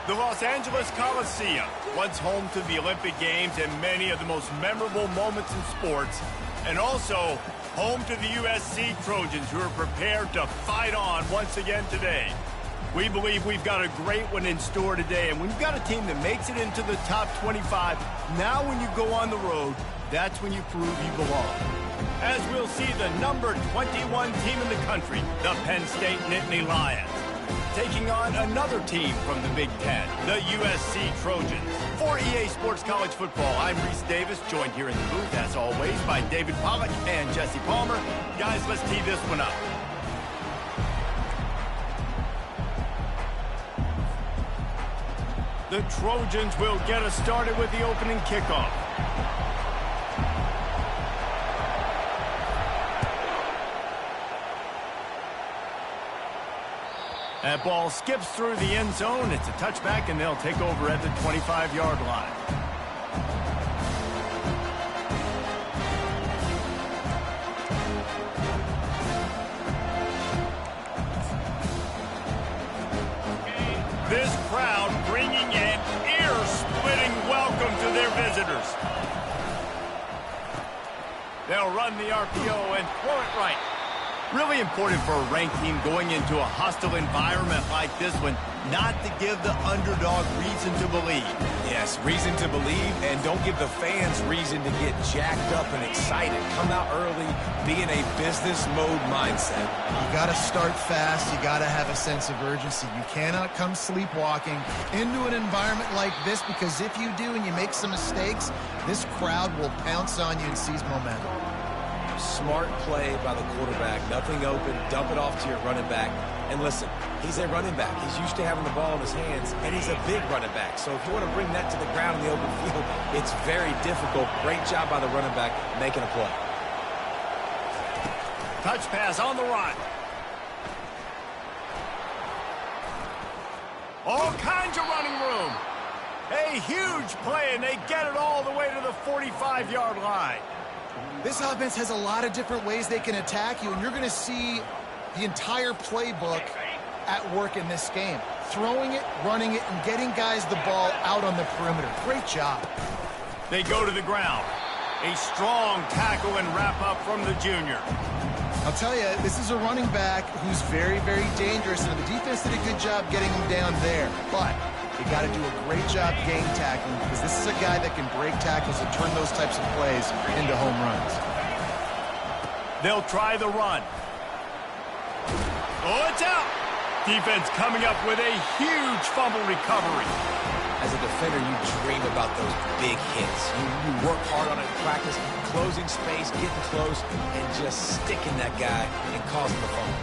The Los Angeles Coliseum, once home to the Olympic Games and many of the most memorable moments in sports, and also home to the USC Trojans, who are prepared to fight on once again today. We believe we've got a great one in store today, and when you've got a team that makes it into the top 25, now when you go on the road, that's when you prove you belong. As we'll see the number 21 team in the country, the Penn State Nittany Lions, taking on another team from the Big Ten, the USC Trojans. For EA Sports College Football, I'm Reese Davis, joined here in the booth, as always, by David Pollack and Jesse Palmer. Guys, let's tee this one up. The Trojans will get us started with the opening kickoff. That ball skips through the end zone. It's a touchback, and they'll take over at the 25-yard line. This crowd bringing an ear-splitting welcome to their visitors. They'll run the RPO and throw it right. Really important for a ranked team going into a hostile environment like this one, not to give the underdog reason to believe. Yes, reason to believe, and don't give the fans reason to get jacked up and excited. Come out early, be in a business mode mindset. You got to start fast. You got to have a sense of urgency. You cannot come sleepwalking into an environment like this, because if you do and you make some mistakes, this crowd will pounce on you and seize momentum. Smart play by the quarterback. Nothing open. Dump it off to your running back. And listen, he's a running back. He's used to having the ball in his hands, and he's a big running back. So if you want to bring that to the ground in the open field, it's very difficult. Great job by the running back making a play. Touch pass on the run. All kinds of running room. A huge play, and they get it all the way to the 45-yard line. This offense has a lot of different ways they can attack you, and you're going to see the entire playbook at work in this game. Throwing it, running it, and getting guys the ball out on the perimeter. Great job. They go to the ground. A strong tackle and wrap-up from the junior. I'll tell you, this is a running back who's very, very dangerous, and the defense did a good job getting him down there. But you got to do a great job game tackling, because this is a guy that can break tackles and turn those types of plays into home runs. They'll try the run. Oh, it's out! Defense coming up with a huge fumble recovery. As a defender, you dream about those big hits. You work hard on it in practice, closing space, getting close, and just sticking that guy and causing the fumble.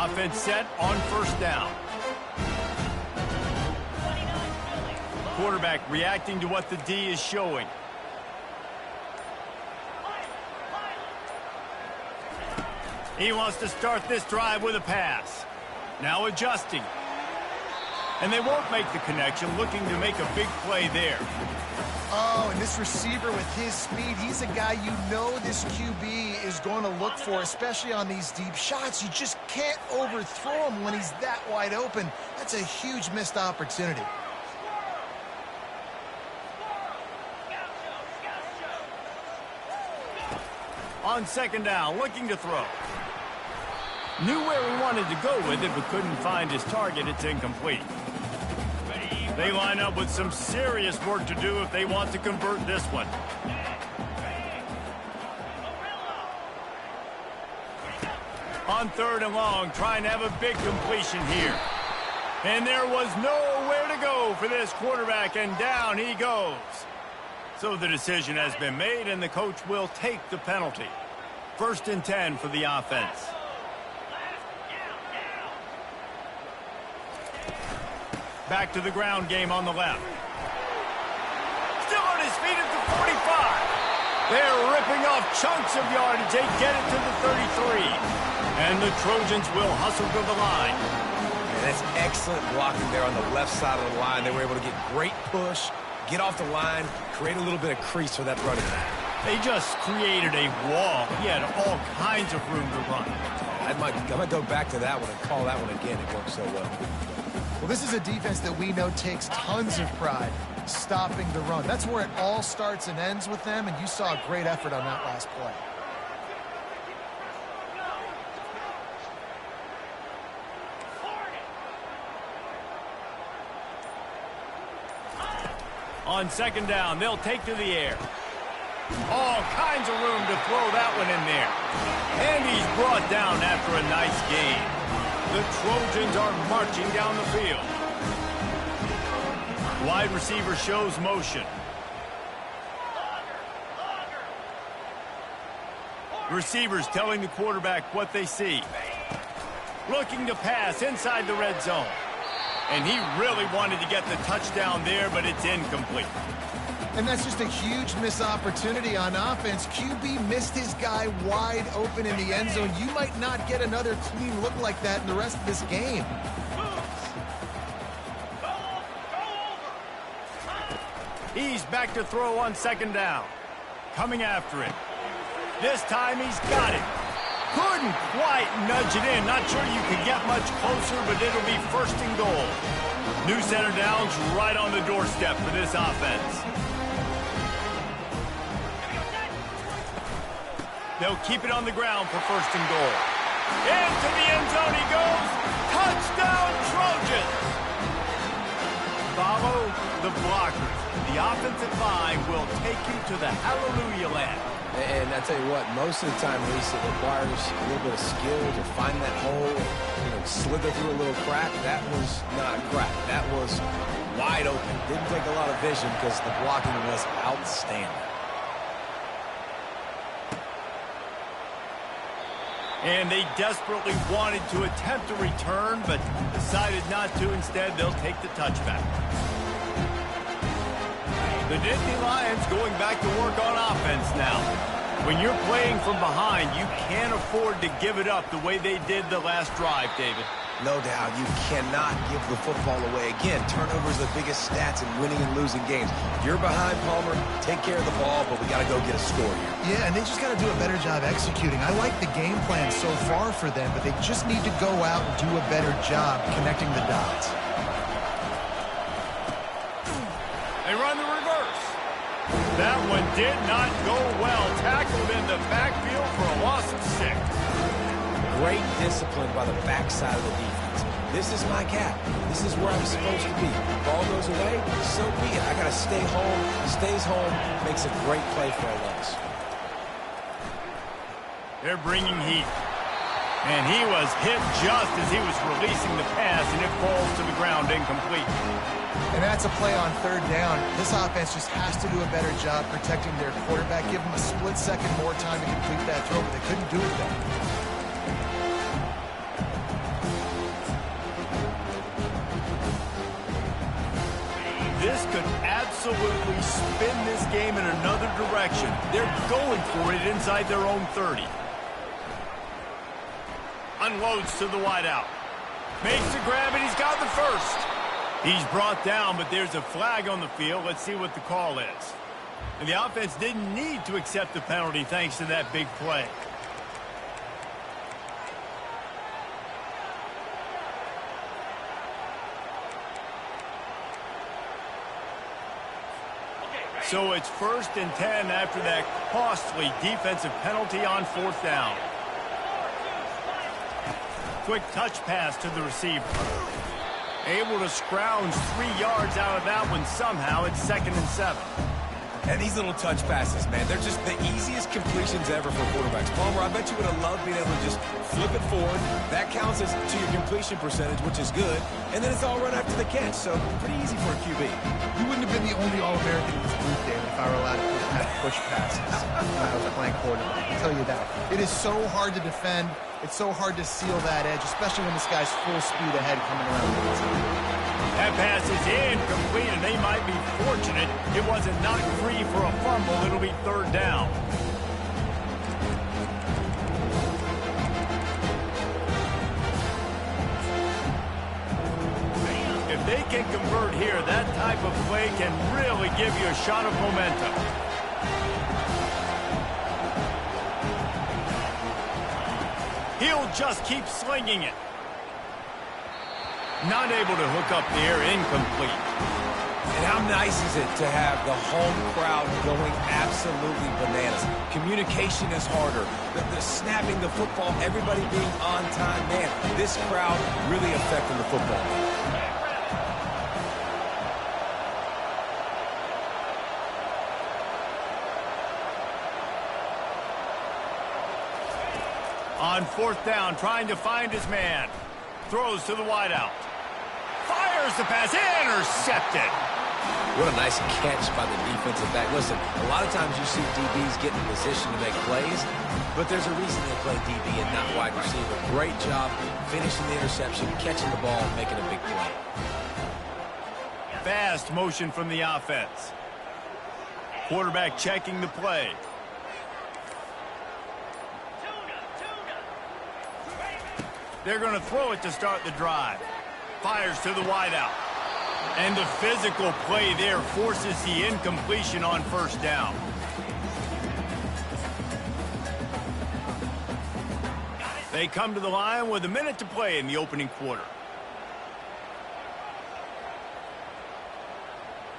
Offense set on first down. Quarterback reacting to what the D is showing. He wants to start this drive with a pass. Now adjusting. And they won't make the connection, looking to make a big play there. Oh, and this receiver with his speed, he's a guy you know this QB is going to look for, especially on these deep shots. You just can't overthrow him when he's that wide open. That's a huge missed opportunity. On second down, looking to throw. Knew where he wanted to go with it, but couldn't find his target. It's incomplete. They line up with some serious work to do if they want to convert this one. On third and long, trying to have a big completion here. And there was nowhere to go for this quarterback, and down he goes. So the decision has been made, and the coach will take the penalty. 1st and 10 for the offense. Back to the ground game on the left. Still on his feet at the 45. They're ripping off chunks of yardage. They get it to the 33. And the Trojans will hustle to the line. And that's excellent blocking there on the left side of the line. They were able to get great push, get off the line, create a little bit of crease for that running back. They just created a wall. He had all kinds of room to run. I might go back to that one and call that one again. It worked so well. Well, this is a defense that we know takes tons of pride stopping the run. That's where it all starts and ends with them, and you saw a great effort on that last play. On second down, they'll take to the air. All kinds of room to throw that one in there. And he's brought down after a nice gain. The Trojans are marching down the field. Wide receiver shows motion. Receivers telling the quarterback what they see. Looking to pass inside the red zone. And he really wanted to get the touchdown there, but it's incomplete. And that's just a huge missed opportunity on offense. QB missed his guy wide open in the end zone. You might not get another clean look like that in the rest of this game. He's back to throw on second down. Coming after it. This time he's got it. Couldn't quite nudge it in. Not sure you could get much closer, but it'll be first and goal. New center downs right on the doorstep for this offense. They'll keep it on the ground for first and goal. Into the end zone he goes. Touchdown, Trojans! Follow the blockers. The offensive line will take you to the hallelujah land. And I tell you what, most of the time, Reese, it requires a little bit of skill to find that hole, slither through a little crack. That was not a crack. That was wide open. Didn't take a lot of vision because the blocking was outstanding. And they desperately wanted to attempt a return, but decided not to. Instead, they'll take the touchback. The Nittany Lions going back to work on offense now. When you're playing from behind, you can't afford to give it up the way they did the last drive, David. No doubt, you cannot give the football away. Again, turnovers are the biggest stats in winning and losing games. If you're behind, Palmer, take care of the ball, but we got to go get a score here. Yeah, and they just got to do a better job executing. I like the game plan so far for them, but they just need to go out and do a better job connecting the dots. They run the reverse. That one did not go well. Tackled in the backfield for a loss of 6. Great discipline by the backside of the defense. This is my gap. This is where I'm supposed to be. Ball goes away, so be it. I got to stay home. He stays home, makes a great play for a loss. They're bringing heat. And he was hit just as he was releasing the pass, and it falls to the ground incomplete. And that's a play on third down. This offense just has to do a better job protecting their quarterback. Give them a split second more time to complete that throw, but they couldn't do it then. This could absolutely spin this game in another direction. They're going for it inside their own 30. Unloads to the wideout. Makes the grab, and he's got the first. He's brought down, but there's a flag on the field. Let's see what the call is. And the offense didn't need to accept the penalty thanks to that big play. So it's 1st and 10 after that costly defensive penalty on 4th down. Quick touch pass to the receiver. Able to scrounge 3 yards out of that one somehow. It's 2nd and 7. And these little touch passes, man, they're just the easiest completions ever for quarterbacks. Palmer, I bet you would have loved being able to just flip it forward. That counts as to your completion percentage, which is good. And then it's all run after the catch, so pretty easy for a QB. You wouldn't have been the only All-American in this booth, David, if I were allowed to push passes when I was playing quarterback. I'll tell you that. It is so hard to defend. It's so hard to seal that edge, especially when this guy's full speed ahead coming around the inside. That pass is incomplete, and they might be fortunate it wasn't knocked free for a fumble. It'll be 3rd down. If they can convert here, that type of play can really give you a shot of momentum. He'll just keep slinging it. Not able to hook up there, incomplete. And how nice is it to have the home crowd going absolutely bananas? Communication is harder. The snapping the football, everybody being on time. Man, this crowd really affecting the football. On fourth down, trying to find his man. Throws to the wideout. Fires the pass, intercepted. What a nice catch by the defensive back. Listen, a lot of times you see DBs get in position to make plays, but there's a reason they play DB and not wide receiver. Great job finishing the interception, catching the ball, making a big play. Fast motion from the offense. Quarterback checking the play. They're going to throw it to start the drive. Fires to the wideout. And the physical play there forces the incompletion on first down. They come to the line with a minute to play in the opening quarter.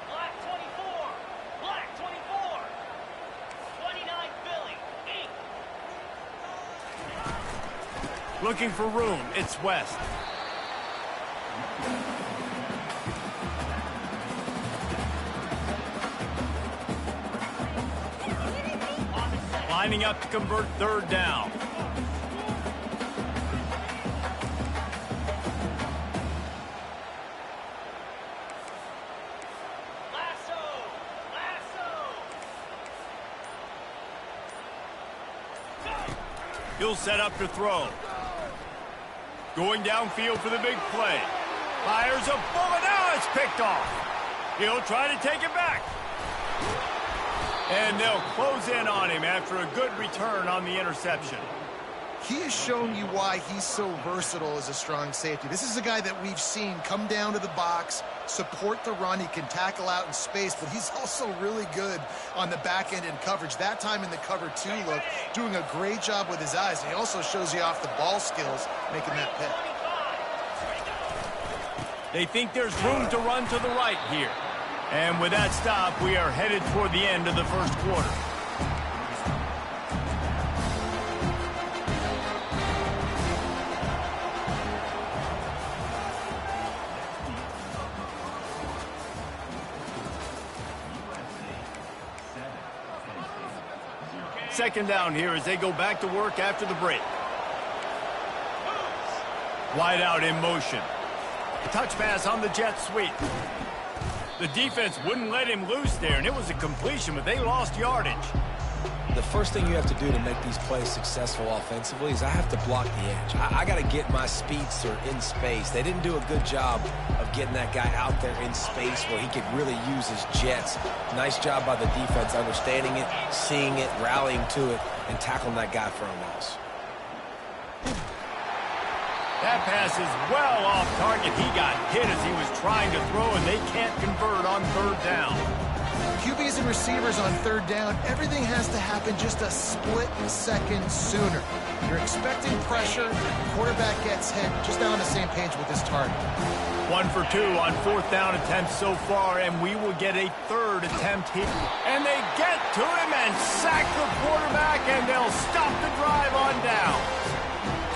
Black 24. Black 24. 29 Philly. 8. Looking for room. It's West. Lining up to convert third down. He'll set up to throw. Going downfield for the big play. Fires a bullet. Now it's picked off. He'll try to take it back. And they'll close in on him after a good return on the interception. He has shown you why he's so versatile as a strong safety. This is a guy that we've seen come down to the box, support the run. He can tackle out in space, but he's also really good on the back end in coverage. That time in the cover two look, doing a great job with his eyes. He also shows you off the ball skills, making that pick. They think there's room to run to the right here. And with that stop, we are headed toward the end of the first quarter. Second down here as they go back to work after the break. Wide out in motion. Touch pass on the jet sweep. The defense wouldn't let him loose there, and it was a completion, but they lost yardage. The first thing you have to do to make these plays successful offensively is I have to block the edge. I got to get my speedster in space. They didn't do a good job of getting that guy out there in space where he could really use his jets. Nice job by the defense understanding it, seeing it, rallying to it, and tackling that guy for a loss. That pass is well off target. He got hit as he was trying to throw, and they can't convert on third down. QBs and receivers on third down, everything has to happen just a split second sooner. You're expecting pressure, quarterback gets hit, just not on the same page with his target. 1 for 2 on fourth down attempts so far, and we will get a third attempt here. And they get to him and sack the quarterback, and they'll stop the drive on down.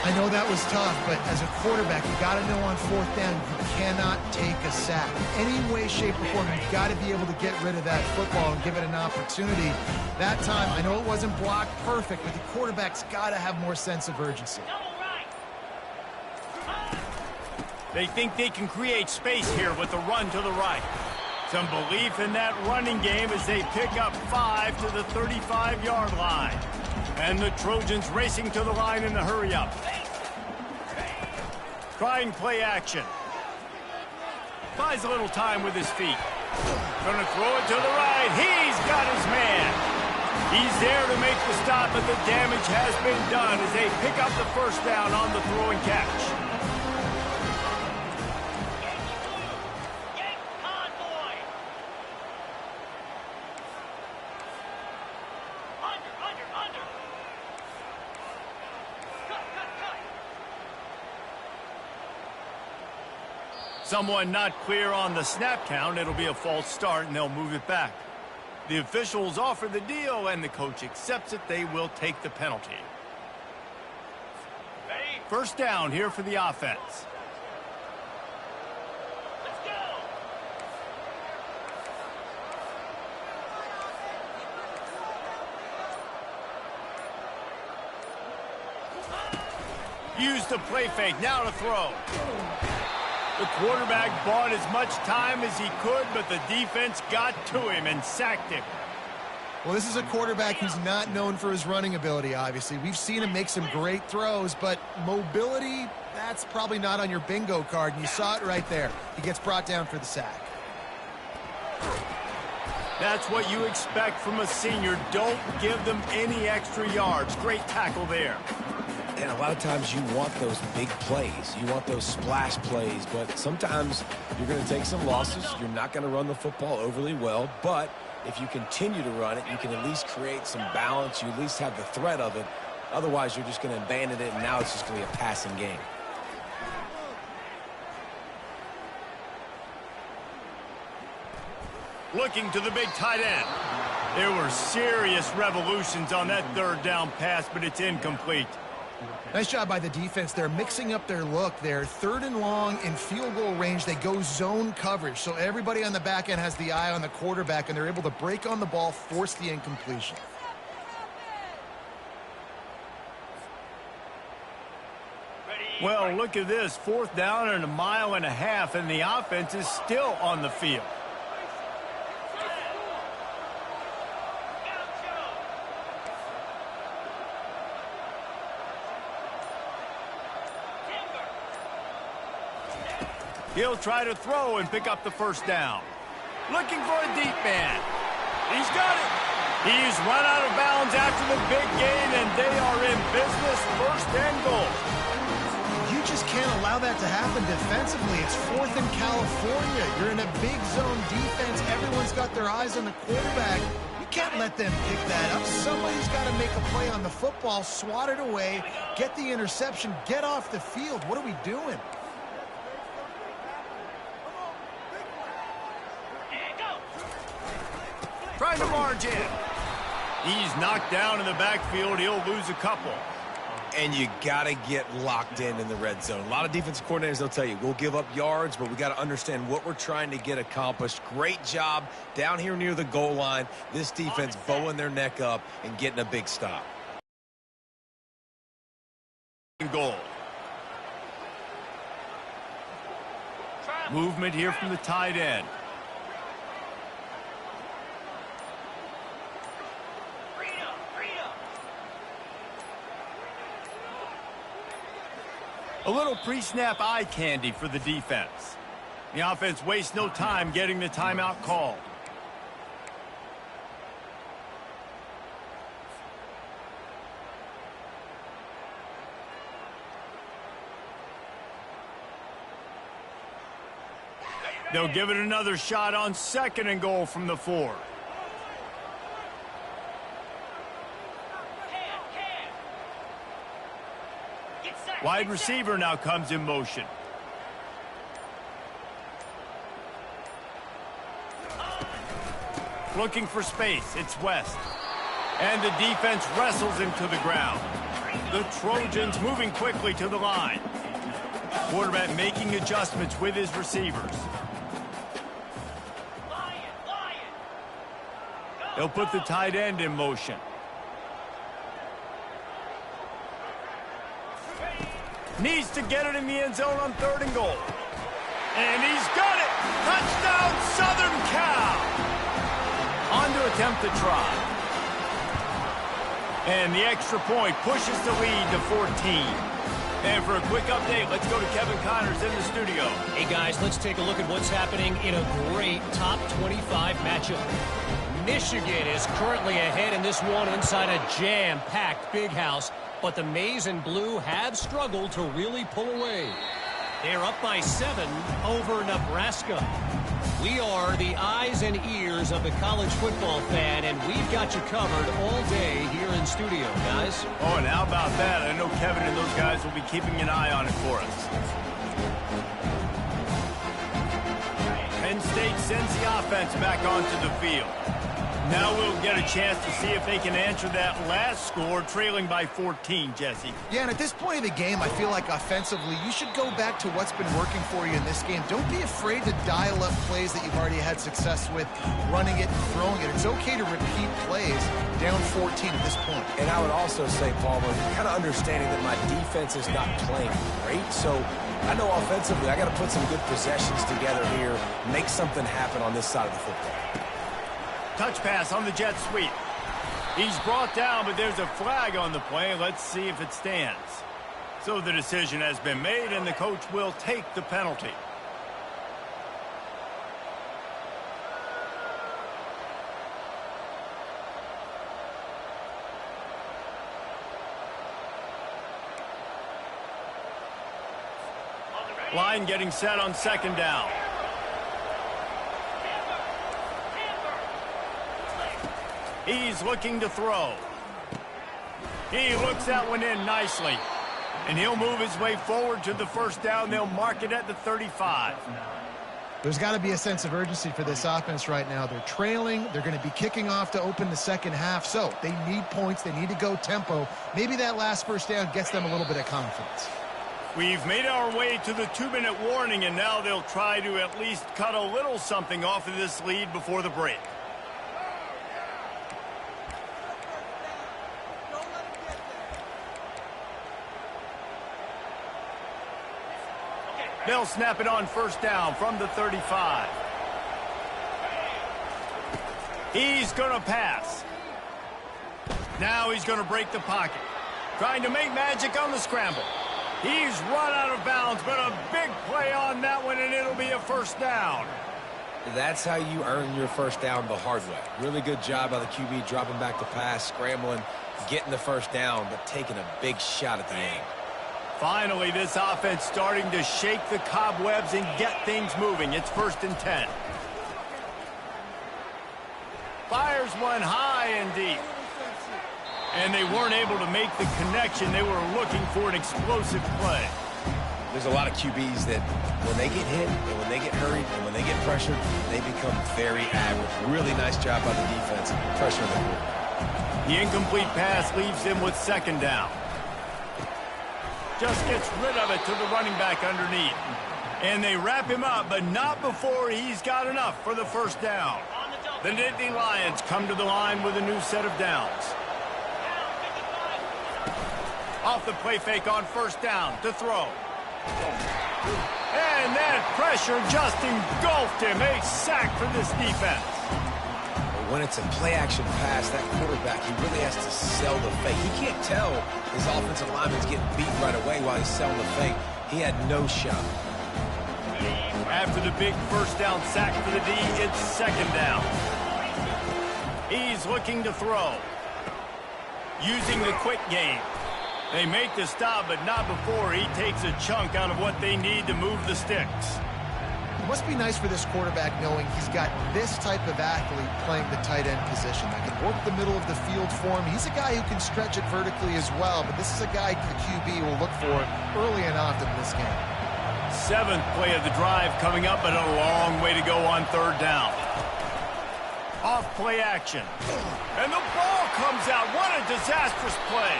I know that was tough, but as a quarterback, you got to know on fourth down, you cannot take a sack. Any way, shape, or form, you've got to be able to get rid of that football and give it an opportunity. That time, I know it wasn't blocked perfect, but the quarterback's got to have more sense of urgency. They think they can create space here with the run to the right. Some belief in that running game as they pick up 5 to the 35-yard line. And the Trojans racing to the line in the hurry-up. Trying play action. Buys a little time with his feet. Gonna throw it to the right. He's got his man. He's there to make the stop, but the damage has been done as they pick up the first down on the throw and catch. someone not clear on the snap count, it'll be a false start, and they'll move it back. The officials offer the deal, and the coach accepts it. They will take the penalty. First down here for the offense. Let's go. Use the play fake, now to throw. The quarterback bought as much time as he could, but the defense got to him and sacked him. Well, this is a quarterback who's not known for his running ability, obviously. We've seen him make some great throws, but mobility, that's probably not on your bingo card, and you saw it right there. He gets brought down for the sack. That's what you expect from a senior. Don't give them any extra yards. Great tackle there. And a lot of times you want those big plays. You want those splash plays, but sometimes you're going to take some losses. You're not going to run the football overly well, but if you continue to run it, you can at least create some balance. You at least have the threat of it. Otherwise, you're just going to abandon it, and now it's just going to be a passing game. Looking to the big tight end. There were serious revolutions on that third down pass, but it's incomplete. Nice job by the defense. They're mixing up their look. They're third and long in field goal range. They go zone coverage, so everybody on the back end has the eye on the quarterback, and they're able to break on the ball, force the incompletion. Well, look at this. Fourth down and 1.5 miles, and the offense is still on the field. He'll try to throw and pick up the first down. Looking for a deep man. He's got it. He's run out of bounds after the big gain, and they are in business. First and goal. You just can't allow that to happen defensively. It's fourth in California. You're in a big zone defense. Everyone's got their eyes on the quarterback. You can't let them pick that up. Somebody's got to make a play on the football, swat it away, get the interception, get off the field. What are we doing? Trying to march in. He's knocked down in the backfield. He'll lose a couple. And you got to get locked in the red zone. A lot of defensive coordinators, they'll tell you, we'll give up yards, but we got to understand what we're trying to get accomplished. Great job down here near the goal line. This defense bowing their neck up and getting a big stop. Goal. Movement here from the tight end. A little pre-snap eye candy for the defense. The offense wastes no time getting the timeout called. They'll give it another shot on second and goal from the 4. Wide receiver now comes in motion. Looking for space. It's West. And the defense wrestles him to the ground. The Trojans moving quickly to the line. Quarterback making adjustments with his receivers. They'll put the tight end in motion. Needs to get it in the end zone on third and goal. And he's got it! Touchdown, Southern Cal! On to attempt the try. And the extra point pushes the lead to 14. And for a quick update, let's go to Kevin Connors in the studio. Hey, guys, let's take a look at what's happening in a great top 25 matchup. Michigan is currently ahead in this one inside a jam-packed big house. But the Maize and Blue have struggled to really pull away. They're up by 7 over Nebraska. We are the eyes and ears of the college football fan, and we've got you covered all day here in studio, guys. Oh, and how about that? I know Kevin and those guys will be keeping an eye on it for us. State sends the offense back onto the field. Now we'll get a chance to see if they can answer that last score, trailing by 14, Jesse. Yeah, and at this point of the game, I feel like offensively, you should go back to what's been working for you in this game. Don't be afraid to dial up plays that you've already had success with, running it, throwing it. It's okay to repeat plays down 14 at this point. And I would also say, Palmer, kind of understanding that my defense is not playing great, so I know offensively I got to put some good possessions together here, make something happen on this side of the football. Touch pass on the jet sweep. He's brought down, but there's a flag on the play. Let's see if it stands. So the decision has been made, and the coach will take the penalty. Line getting set on second down. He's looking to throw. He looks that one in nicely. And he'll move his way forward to the first down. They'll mark it at the 35. There's got to be a sense of urgency for this offense right now. They're trailing. They're going to be kicking off to open the second half. So they need points. They need to go tempo. Maybe that last first down gets them a little bit of confidence. We've made our way to the 2-minute warning, and now they'll try to at least cut a little something off of this lead before the break. They'll snap it on first down from the 35. He's going to pass. Now he's going to break the pocket. Trying to make magic on the scramble. He's run out of bounds, but a big play on that one, and it'll be a first down. That's how you earn your first down the hard way. Really good job by the QB dropping back to pass, scrambling, getting the first down, but taking a big shot at the end. Finally, this offense starting to shake the cobwebs and get things moving. It's 1st and 10. Fires one high and deep. And they weren't able to make the connection. They were looking for an explosive play. There's a lot of QBs that when they get hit and when they get hurried and when they get pressured, they become very average. Really nice job by the defense pressuring the quarterback. The incomplete pass leaves him with second down. Just gets rid of it to the running back underneath. And they wrap him up, but not before he's got enough for the first down. The Nittany Lions come to the line with a new set of downs. Off the play fake on first down to throw. And that pressure just engulfed him. A sack for this defense. When it's a play-action pass, that quarterback, he really has to sell the fake. He can't tell his offensive lineman's getting beat right away while he's selling the fake. He had no shot. After the big first down sack for the D, it's second down. He's looking to throw. Using the quick game. They make the stop, but not before he takes a chunk out of what they need to move the sticks. It must be nice for this quarterback knowing he's got this type of athlete playing the tight end position that can work the middle of the field for him. He's a guy who can stretch it vertically as well, but this is a guy the QB will look for early and often in this game. 7th play of the drive coming up, but a long way to go on third down. Off play action. And the ball comes out. What a disastrous play.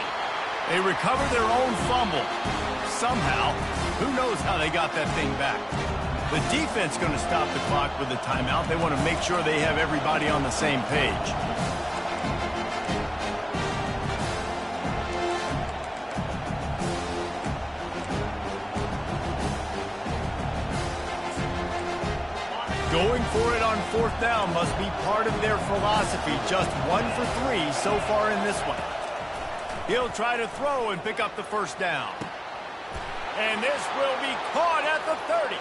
They recover their own fumble. Somehow, who knows how they got that thing back. The defense going to stop the clock with a timeout. They want to make sure they have everybody on the same page. Going for it on fourth down must be part of their philosophy. Just 1 for 3 so far in this one. He'll try to throw and pick up the first down. And this will be caught at the 30.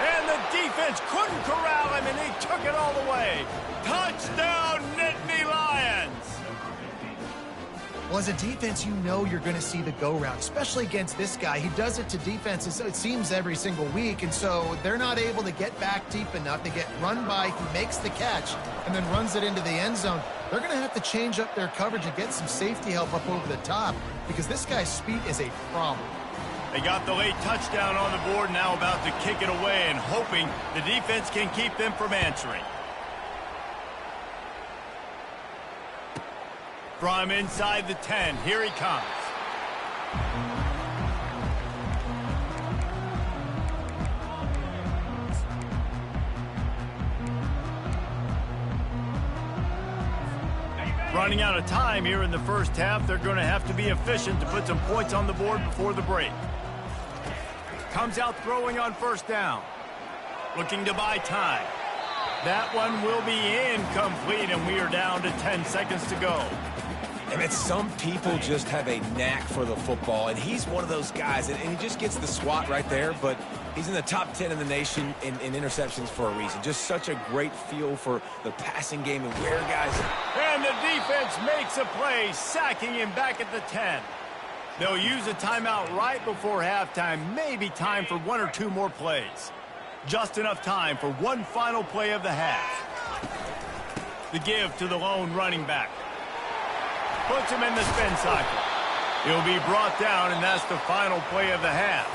And the defense couldn't corral him, and he took it all the way. Touchdown, Nittany Lions! Well, as a defense, you know you're going to see the go route, especially against this guy. He does it to defenses, it seems, every single week, and so they're not able to get back deep enough. They get run by, he makes the catch, and then runs it into the end zone. They're going to have to change up their coverage and get some safety help up over the top because this guy's speed is a problem. They got the late touchdown on the board, now about to kick it away and hoping the defense can keep them from answering. From inside the 10, here he comes. Running out of time here in the first half, they're going to have to be efficient to put some points on the board before the break. Comes out throwing on first down. Looking to buy time. That one will be incomplete, and we are down to 10 seconds to go. And some people just have a knack for the football, and he's one of those guys, and he just gets the swat right there, but he's in the top 10 in the nation in interceptions for a reason. Just such a great feel for the passing game and where guys... And the defense makes a play, sacking him back at the 10. They'll use a timeout right before halftime, maybe time for one or two more plays. Just enough time for one final play of the half. The give to the lone running back. Puts him in the spin cycle. He'll be brought down, and that's the final play of the half.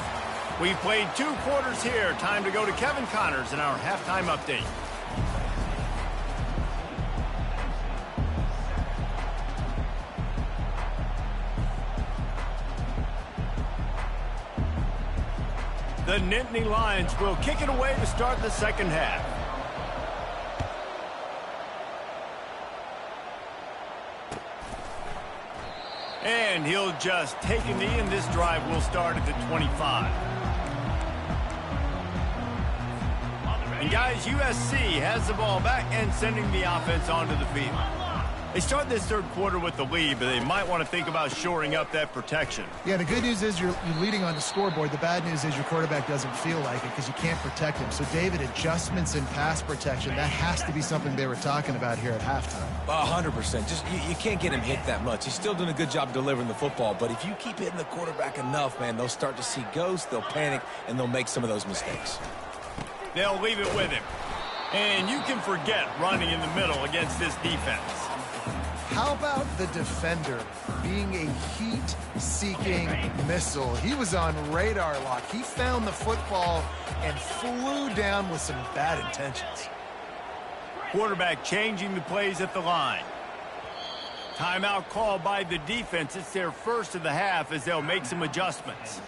We've played 2 quarters here. Time to go to Kevin Connors in our halftime update. The Nittany Lions will kick it away to start the second half. And he'll just take a knee, and this drive will start at the 25. And guys, USC has the ball back and sending the offense onto the field. They start this third quarter with the lead, but they might want to think about shoring up that protection. Yeah, the good news is you're leading on the scoreboard. The bad news is your quarterback doesn't feel like it because you can't protect him. So, David, adjustments in pass protection, that has to be something they were talking about here at halftime. 100%. Just you can't get him hit that much. He's still doing a good job delivering the football, but if you keep hitting the quarterback enough, man, they'll start to see ghosts, they'll panic, and they'll make some of those mistakes. They'll leave it with him. And you can forget running in the middle against this defense. How about the defender being a heat-seeking missile? He was on radar lock. He found the football and flew down with some bad intentions. Quarterback changing the plays at the line. Timeout called by the defense. It's their first of the half as they'll make some adjustments.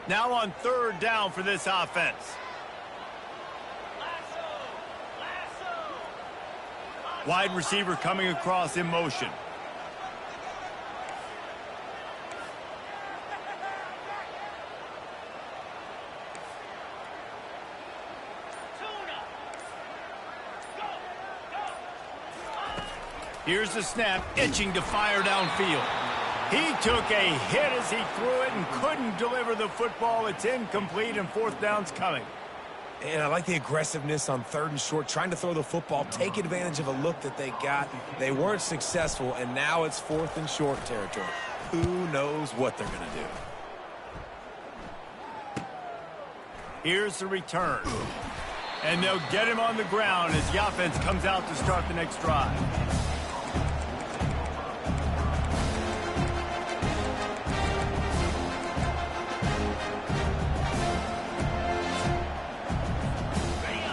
Now on third down for this offense. Wide receiver coming across in motion. Here's the snap, itching to fire downfield. He took a hit as he threw it and couldn't deliver the football. It's incomplete, and fourth down's coming. And I like the aggressiveness on third and short, trying to throw the football, take advantage of a look that they got. They weren't successful, and now it's fourth and short territory. Who knows what they're going to do? Here's the return. And they'll get him on the ground as the offense comes out to start the next drive.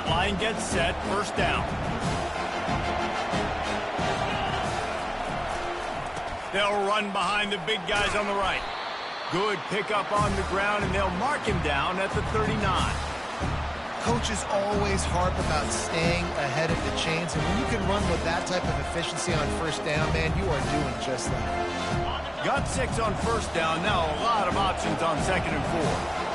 Line gets set, first down. They'll run behind the big guys on the right. Good pickup on the ground, and they'll mark him down at the 39. Coaches always harp about staying ahead of the chains, and when you can run with that type of efficiency on first down, man, you are doing just that. Got 6 on first down, now a lot of options on second and 4.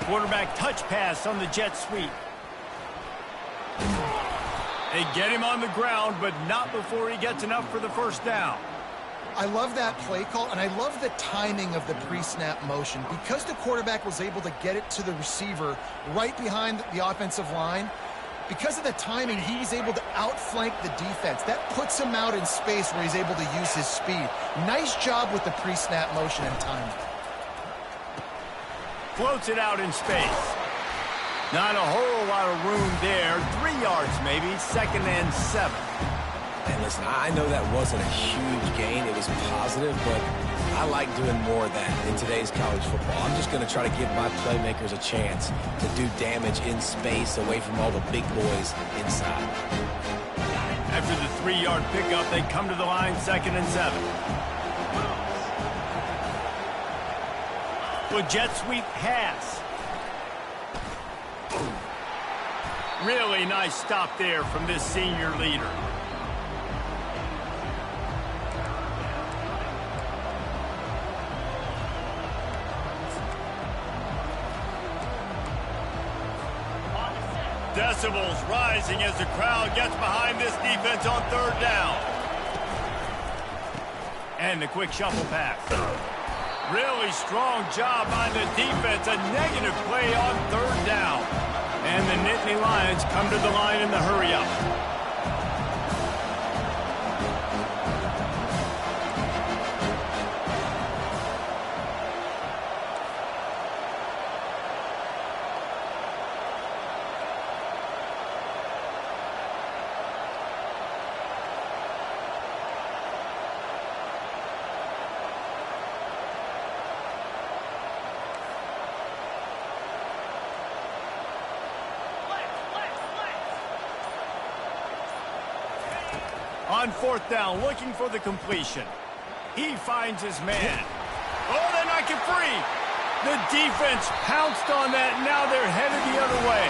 Quarterback touch pass on the jet sweep. They get him on the ground, but not before he gets enough for the first down. I love that play call, and I love the timing of the pre-snap motion. Because the quarterback was able to get it to the receiver right behind the offensive line, because of the timing, he was able to outflank the defense. That puts him out in space where he's able to use his speed. Nice job with the pre-snap motion and timing. Floats it out in space. Not a whole lot of room there. 3 yards maybe, second and 7. And Listen, I know that wasn't a huge gain. It was positive, but I like doing more of that in today's college football. I'm just going to try to give my playmakers a chance to do damage in space away from all the big boys inside. After the 3-yard pickup, they come to the line 2nd and 7. With jet sweep pass. Really nice stop there from this senior leader. Decibels rising as the crowd gets behind this defense on 3rd down. And the quick shuffle pass. Really strong job by the defense. A negative play on 3rd down. And the Nittany Lions come to the line in the hurry-up. On 4th down, looking for the completion. He finds his man. Oh, they knock it free. The defense pounced on that. Now they're headed the other way.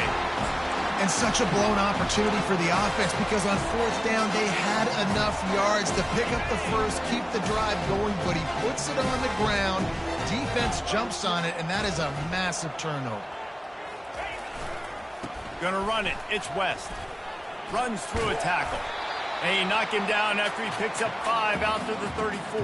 And such a blown opportunity for the offense because on 4th down, they had enough yards to pick up the first, keep the drive going, but he puts it on the ground. Defense jumps on it, and that is a massive turnover. Gonna run it. It's West. Runs through a tackle. And he knocked him down after he picks up 5 out to the 34.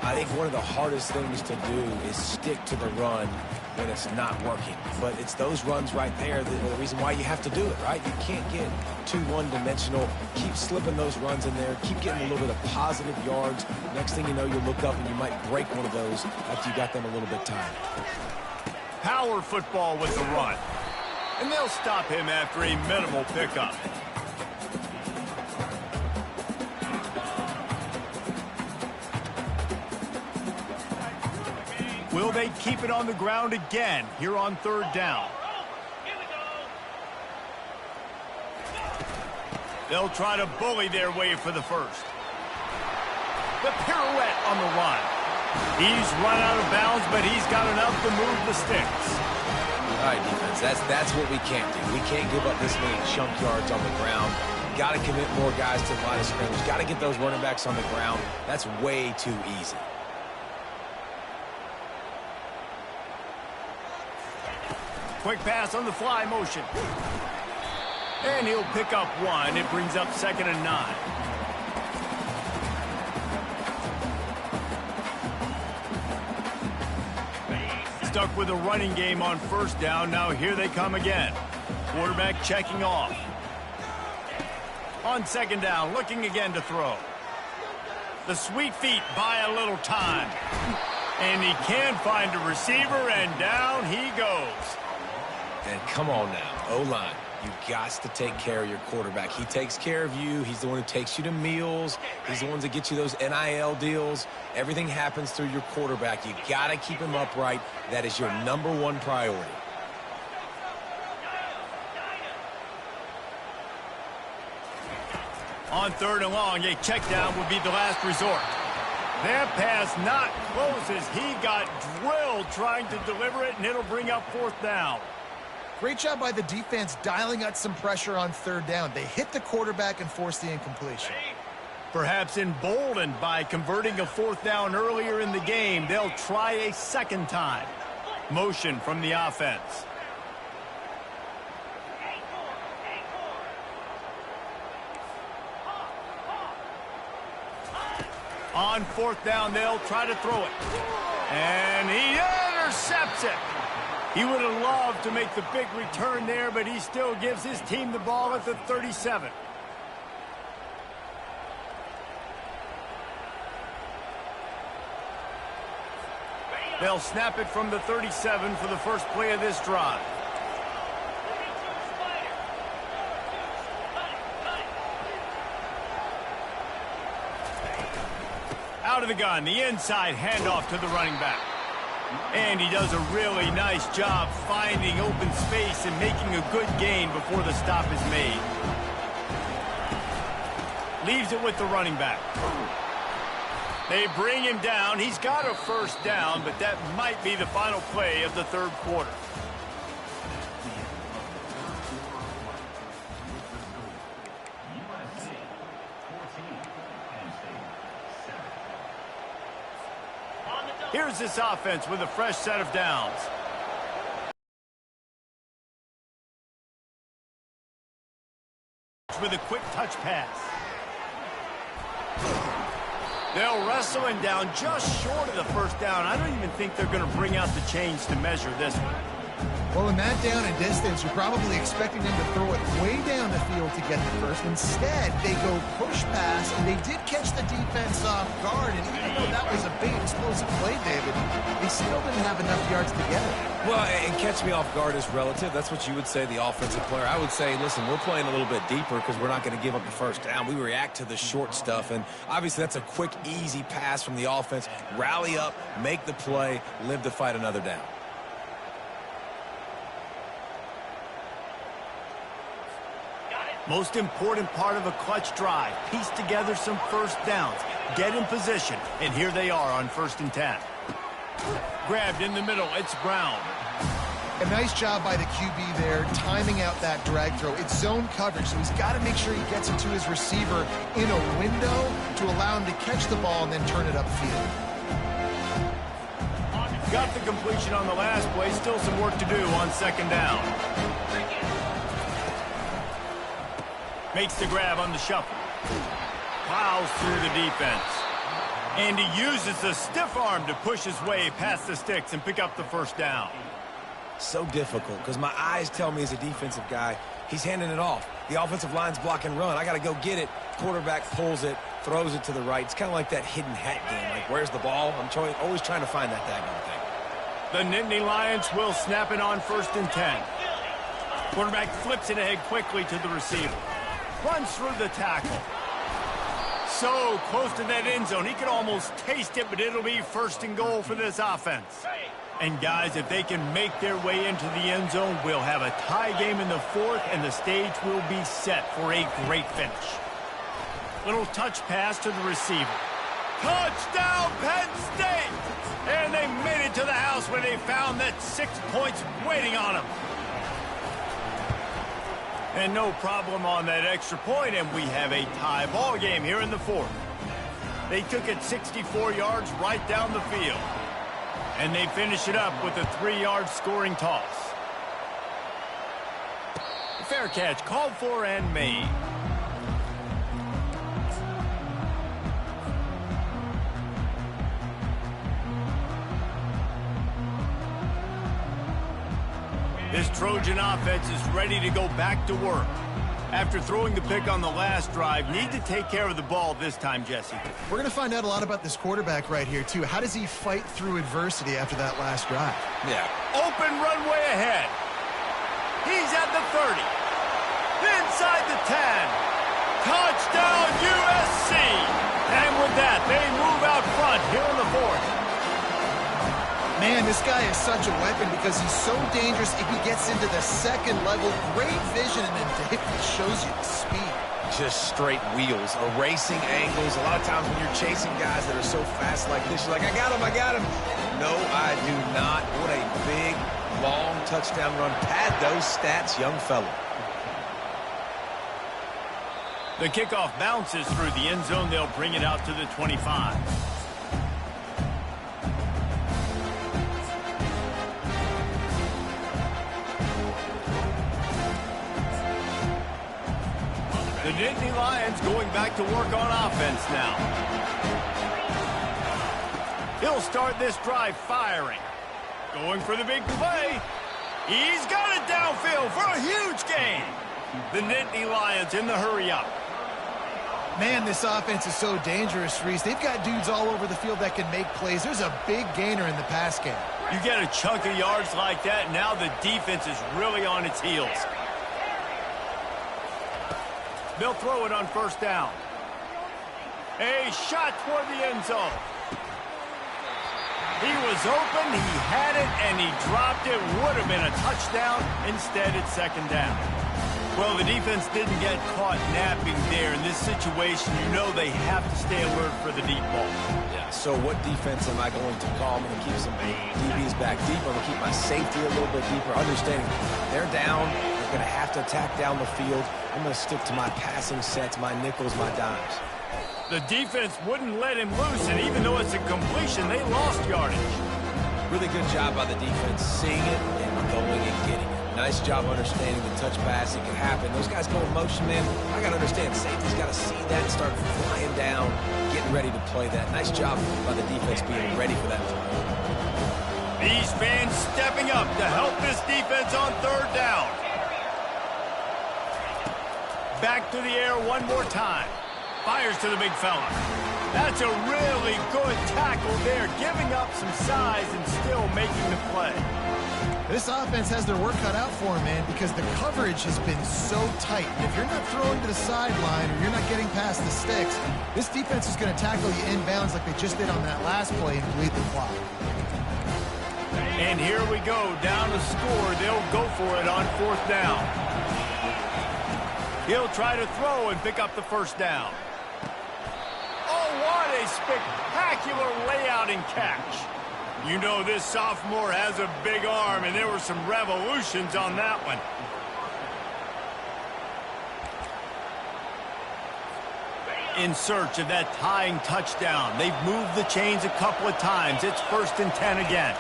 I think one of the hardest things to do is stick to the run when it's not working. But it's those runs right there that are the reason why you have to do it, right? You can't get too one-dimensional. Keep slipping those runs in there. Keep getting a little bit of positive yards. Next thing you know, you'll look up and you might break one of those after you got them a little bit tired. Power football with the run. And they'll stop him after a minimal pickup. Will they keep it on the ground again here on 3rd down? They'll try to bully their way for the first. The pirouette on the run. He's run out of bounds, but he's got enough to move the sticks. All right, defense, that's what we can't do. We can't give up this many chunk yards on the ground. Got to commit more guys to the line of scrimmage. Got to get those running backs on the ground. That's way too easy. Quick pass on the fly motion. And he'll pick up 1. It brings up 2nd and 9. Stuck with a running game on 1st down. Now here they come again. Quarterback checking off. On 2nd down, looking again to throw. The sweet feet buy a little time. And he can find a receiver, and down he goes. And come on now, O-line, you got to take care of your quarterback. He takes care of you. He's the one who takes you to meals. He's the one that gets you those NIL deals. Everything happens through your quarterback. You got to keep him upright. That is your #1 priority. On 3rd and long, a check down would be the last resort. That pass not close as he got drilled trying to deliver it, and it'll bring up 4th down. Great job by the defense dialing out some pressure on 3rd down. They hit the quarterback and forced the incompletion. Perhaps emboldened by converting a 4th down earlier in the game, they'll try a 2nd time. Motion from the offense. On 4th down, they'll try to throw it. And he intercepts it. He would have loved to make the big return there, but he still gives his team the ball at the 37. They'll snap it from the 37 for the first play of this drive. Out of the gun, the inside handoff to the running back. And he does a really nice job finding open space and making a good gain before the stop is made. Leaves it with the running back. They bring him down. He's got a first down, but that might be the final play of the third quarter. Here's this offense with a fresh set of downs. With a quick touch pass. They'll wrestle him down just short of the first down. I don't even think they're going to bring out the chains to measure this one. Well, in that down and distance, you're probably expecting them to throw it way down the field to get the first. Instead, they go push pass, and they did catch the defense off guard. And even though that was a big explosive play, David, they still didn't have enough yards to get it. Well, and catch me off guard is relative. That's what you would say, the offensive player. I would say, listen, we're playing a little bit deeper because we're not going to give up the first down. We react to the short stuff, and obviously that's a quick, easy pass from the offense. Rally up, make the play, live to fight another down. Most important part of a clutch drive. Piece together some first downs. Get in position. And here they are on 1st and 10. Grabbed in the middle. It's Brown. A nice job by the QB there, timing out that drag throw. It's zone coverage, so he's got to make sure he gets it to his receiver in a window to allow him to catch the ball and then turn it upfield. Got the completion on the last play. Still some work to do on 2nd down. Makes the grab on the shuffle. Plows through the defense. And he uses the stiff arm to push his way past the sticks and pick up the first down. So difficult because my eyes tell me as a defensive guy, he's handing it off. The offensive line's block and run. I got to go get it. Quarterback pulls it, throws it to the right. It's kind of like that hidden hat game. Like, where's the ball? I'm always trying to find that daggone thing. The Nittany Lions will snap it on 1st and 10. Quarterback flips it ahead quickly to the receiver. Runs through the tackle. So close to that end zone. He could almost taste it, but it'll be 1st and goal for this offense. And guys, if they can make their way into the end zone, we'll have a tie game in the 4th, and the stage will be set for a great finish. Little touch pass to the receiver. Touchdown, Penn State! And they made it to the house where they found that 6 points waiting on them. And no problem on that extra point, and we have a tie ball game here in the 4th. They took it 64 yards right down the field. And they finish it up with a 3-yard scoring toss. Fair catch called for and made. This Trojan offense is ready to go back to work. After throwing the pick on the last drive, need to take care of the ball this time, Jesse. We're going to find out a lot about this quarterback right here, too. How does he fight through adversity after that last drive? Yeah. Open runway ahead. He's at the 30. Inside the 10. Touchdown, USC. And with that, they move out front here in the 4th. Man, this guy is such a weapon because he's so dangerous if he gets into the 2nd level. Great vision, and then David shows you the speed. Just straight wheels, erasing angles. A lot of times when you're chasing guys that are so fast like this, you're like, I got him. No, I do not. What a big, long touchdown run. Pad those stats, young fella. The kickoff bounces through the end zone. They'll bring it out to the 25. The Nittany Lions going back to work on offense now. He'll start this drive firing. Going for the big play. He's got it downfield for a huge gain. The Nittany Lions in the hurry up. Man, this offense is so dangerous, Reese. They've got dudes all over the field that can make plays. There's a big gainer in the pass game. You get a chunk of yards like that, now the defense is really on its heels. They'll throw it on 1st down. A shot toward the end zone. He was open, he had it, and he dropped it. Would have been a touchdown. Instead, it's second down. Well, the defense didn't get caught napping there. In this situation, you know they have to stay alert for the deep ball. Yeah, so what defense am I going to call? I'm going to keep some DBs back deep. I'm going to keep my safety a little bit deeper, understanding they're down. They're going to have to attack down the field. I'm going to stick to my passing sets, my nickels, my dimes. The defense wouldn't let him loose, and even though it's a completion, they lost yardage. Really good job by the defense, seeing it and going and getting it. Nice job understanding the touch pass. It can happen. Those guys go in motion, man. I got to understand, safety's got to see that and start flying down, getting ready to play that. Nice job by the defense being ready for that play. These fans stepping up to help this defense on third down. Back to the air one more time. Fires to the big fella. That's a really good tackle there, giving up some size and still making the play. This offense has their work cut out for them, man, because the coverage has been so tight. And if you're not throwing to the sideline or you're not getting past the sticks, this defense is going to tackle you inbounds like they just did on that last play and bleed the clock. And here we go, down to score. They'll go for it on fourth down. He'll try to throw and pick up the first down. Oh, what a spectacular layout and catch. You know this sophomore has a big arm, and there were some revolutions on that one. In search of that tying touchdown. They've moved the chains a couple of times. It's 1st and 10 again.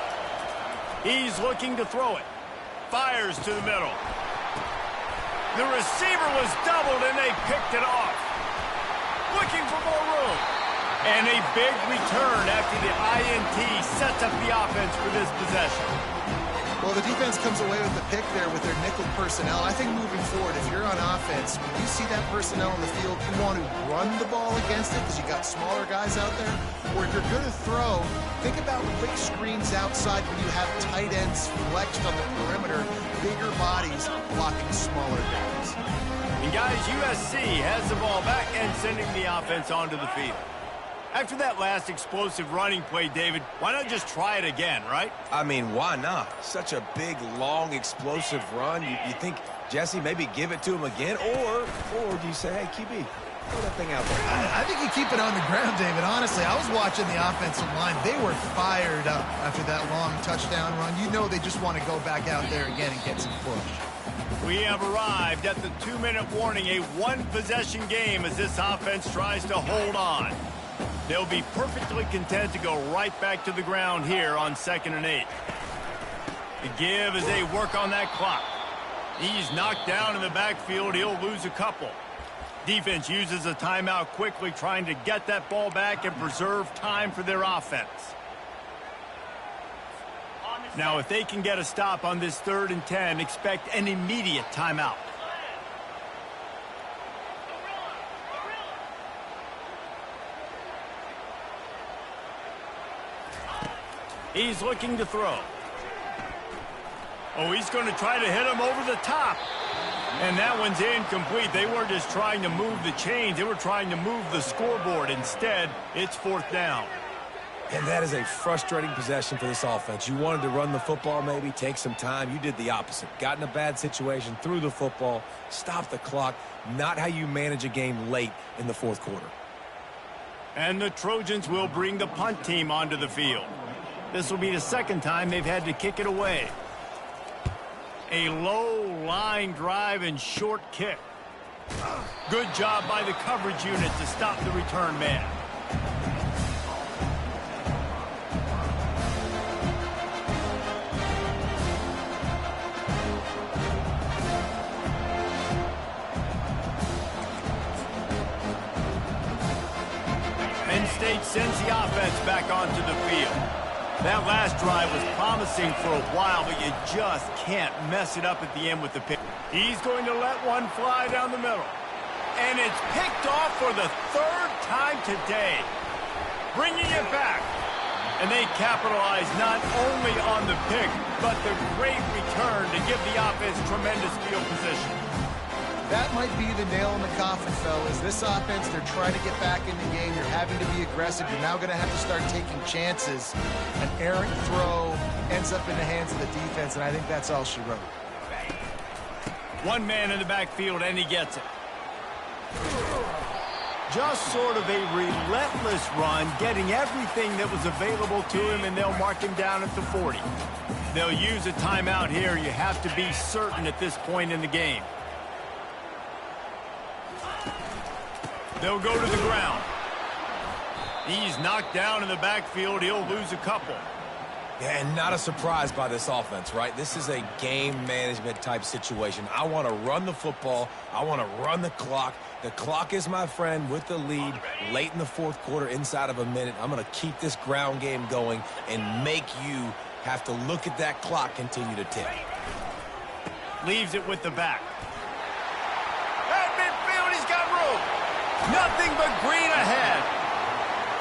He's looking to throw it. Fires to the middle. The receiver was doubled, and they picked it off. Looking for more room. And a big return after the INT sets up the offense for this possession. Well, the defense comes away with the pick there with their nickel personnel. I think moving forward, if you're on offense, when you see that personnel on the field, you want to run the ball against it because you got smaller guys out there. Or if you're going to throw, think about quick screens outside when you have tight ends flexed on the perimeter, bigger bodies blocking smaller guys. And guys, USC has the ball back and sending the offense onto the field. After that last explosive running play, David, why not just try it again, right? I mean, why not? Such a big, long, explosive run. You think, Jesse, maybe give it to him again? Or do you say, hey, QB, throw that thing out there? I think you keep it on the ground, David. Honestly, I was watching the offensive line. They were fired up after that long touchdown run. You know they just want to go back out there again and get some push. We have arrived at the 2-minute warning, a one-possession game as this offense tries to hold on. They'll be perfectly content to go right back to the ground here on 2nd and 8. The give as they work on that clock. He's knocked down in the backfield. He'll lose a couple. Defense uses a timeout quickly, trying to get that ball back and preserve time for their offense. Now, if they can get a stop on this 3rd and 10, expect an immediate timeout. He's looking to throw. Oh, he's going to try to hit him over the top. And that one's incomplete. They weren't just trying to move the chains. They were trying to move the scoreboard. Instead, it's 4th down. And that is a frustrating possession for this offense. You wanted to run the football, maybe take some time. You did the opposite. Got in a bad situation, threw the football, stopped the clock. Not how you manage a game late in the 4th quarter. And the Trojans will bring the punt team onto the field. This will be the 2nd time they've had to kick it away. A low line drive and short kick. Good job by the coverage unit to stop the return man. Penn State sends the offense back onto the field. That last drive was promising for a while, but you just can't mess it up at the end with the pick. He's going to let one fly down the middle. And it's picked off for the 3rd time today. Bringing it back. And they capitalize not only on the pick, but the great return to give the offense tremendous field position. That might be the nail in the coffin, fellas. This offense, they're trying to get back in the game. You're having to be aggressive. You're now going to have to start taking chances. An errant throw ends up in the hands of the defense, and I think that's all she wrote. One man in the backfield, and he gets it. Just sort of a relentless run, getting everything that was available to him, and they'll mark him down at the 40. They'll use a timeout here. You have to be certain at this point in the game. They'll go to the ground. He's knocked down in the backfield. He'll lose a couple. Yeah, and not a surprise by this offense, right? This is a game management type situation. I want to run the football. I want to run the clock. The clock is my friend with the lead late in the fourth quarter, inside of a minute. I'm going to keep this ground game going and make you have to look at that clock continue to tick. Leaves it with the back. At midfield, he's got room. Nothing but green ahead.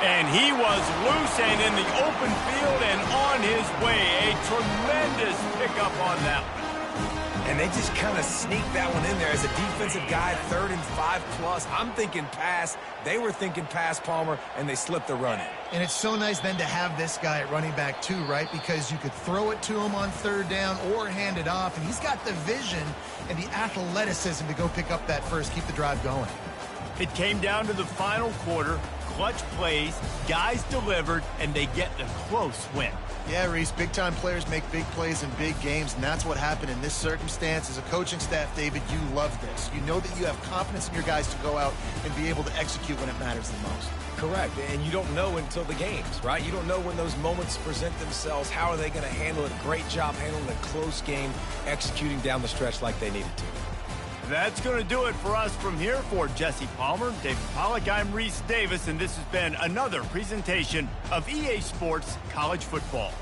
And he was loose and in the open field and on his way. A tremendous pickup on that one. And they just kind of sneaked that one in there as a defensive guy, 3rd and 5+. I'm thinking pass. They were thinking pass, Palmer, and they slipped the run in. And it's so nice then to have this guy at running back too, right? Because you could throw it to him on 3rd down or hand it off. And he's got the vision and the athleticism to go pick up that first, keep the drive going. It came down to the final quarter. Clutch plays, guys delivered, and they get the close win. Yeah, Reese, big-time players make big plays in big games, and that's what happened in this circumstance. As a coaching staff, David, you love this. You know that you have confidence in your guys to go out and be able to execute when it matters the most. Correct, and you don't know until the games, right? You don't know when those moments present themselves. How are they going to handle it? Great job handling a close game, executing down the stretch like they needed to. That's going to do it for us from here. For Jesse Palmer, David Pollack, I'm Reese Davis, and this has been another presentation of EA Sports College Football.